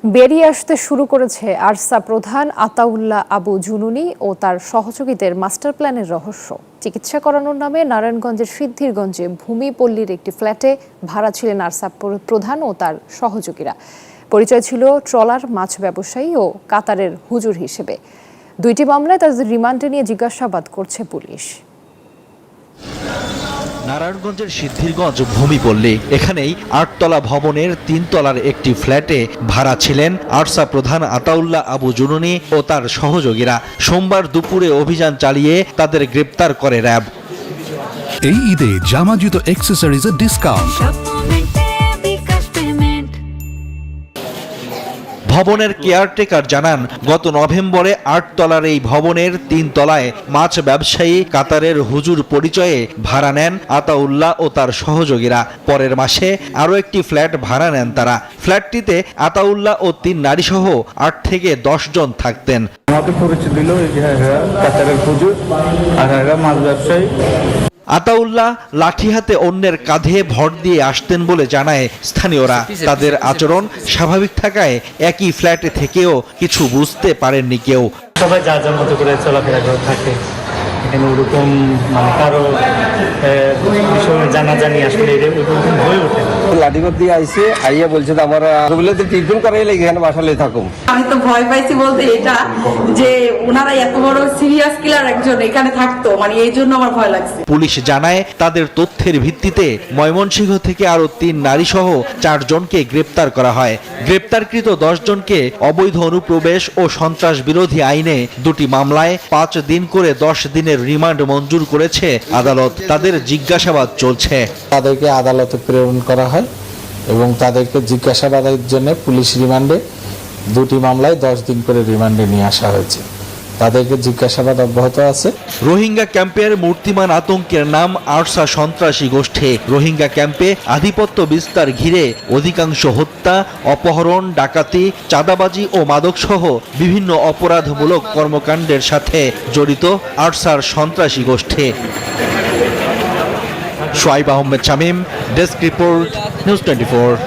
বেরিয়ে আসতে শুরু করেছে আরসা প্রধান আতাউল্লাহ আবু জুনুনি ও তার সহযোগীদের মাস্টার প্ল্যানের রহস্য। চিকিৎসা করানোর নামে নারায়ণগঞ্জের সিদ্ধিরগঞ্জে ভূমিপল্লীর একটি ফ্ল্যাটে ভাড়া ছিলেন আরসা প্রধান ও তার সহযোগীরা। পরিচয় ছিল ট্রলার মাছ ব্যবসায়ী ও কাতারের হুজুর হিসেবে। দুইটি মামলায় তাদের রিমান্ডে নিয়ে জিজ্ঞাসাবাদ করছে পুলিশ। নারায়ণগঞ্জের সিদ্ধিরগঞ্জ ভূমিপল্লী, এখানেই ৮তলা ভবনের ৩ তলার একটি ফ্ল্যাটে ভাড়া ছিলেন আরসা প্রধান আতাউল্লাহ আবু জুনুনি ও তার সহযোগীরা। সোমবার দুপুরে অভিযান চালিয়ে তাদের গ্রেপ্তার করে র্যাব। এই ঈদে জামা জুতো অ্যাক্সেসরিজের ডিসকাউন্ট। ভবনের কেয়ারটেকার জানান, গত নভেম্বরে ৮ তলার এই ভবনের ৩ তলায় মাছ ব্যবসায়ী কাতারের হুজুর পরিচয়ে ভাড়া নেন আতাউল্লাহ ও তার সহযোগীরা। পরের মাসে আরও একটি ফ্ল্যাট ভাড়া নেন তারা। ফ্ল্যাটটিতে আতাউল্লাহ ও ৩ নারীসহ ৮ থেকে ১০ জন থাকতেন। আমাকে পরিচয় দিল কাতারের হুজুর আর মাছ ব্যবসায়ী। আতাউল্লাহ লাঠি হাতে অন্যের কাঁধে ভর দিয়ে আসতেন বলে জানায় স্থানীয়রা। তাদের আচরণ স্বাভাবিক থাকায় একই ফ্ল্যাটে থেকেও কিছু বুঝতে পারেননি কেউ। সবাই যা যার মতো করে চলাফেরা করে থাকে, এখানে ওরকম কারো বিষয়ে জানাজানি আসলে ওরকম হয়ে ওঠে না। লাঠিপথ দিয়ে আইসে আইয়া বলছে আমার ট্রিটমেন্ট করাই লাগে এখানে বাসালে থাকুম। আমি তো ভয় পাইছি বলতে এটা যে ওনারা এত বড় সিরিয়াস কিলার একজন এখানে থাকতো, এই জন্য আমার ভয় লাগছে। পুলিশ জানায় তাদের তথ্যের ভিত্তিতে ময়মনসিংহ থেকে আরো ৩ নারী সহ 4 জনকে গ্রেপ্তার করা হয়। গ্রেপ্তারকৃত 10 জনকে অবৈধ অনুপ্রবেশ ও সন্ত্রাস বিরোধী আইনে 2টি মামলায় 5 দিন করে 10 দিনের রিমান্ড মঞ্জুর করেছে আদালত। তাদের জিজ্ঞাসাবাদ চলছে। তাদেরকে আদালতে প্রেরণ করা হয় এবং তাদেরকে জিজ্ঞাসাবাদের জন্য পুলিশ রিমান্ডে 2টি মামলায় 10 দিন করে রিমান্ডে নিয়ে আসা হয়েছে। তাদেরকে জিজ্ঞাসাবাদ অব্যাহত আছে। রোহিঙ্গা ক্যাম্পের মূর্তিমান আতঙ্কের নাম আরসা সন্ত্রাসী গোষ্ঠী। রোহিঙ্গা ক্যাম্পে আধিপত্য বিস্তার ঘিরে অধিকাংশ হত্যা, অপহরণ, ডাকাতি, চাঁদাবাজি ও মাদকসহ বিভিন্ন অপরাধমূলক কর্মকাণ্ডের সাথে জড়িত আরসার সন্ত্রাসী গোষ্ঠী। Shoaib Ahmed Shamim, desk report, news 24।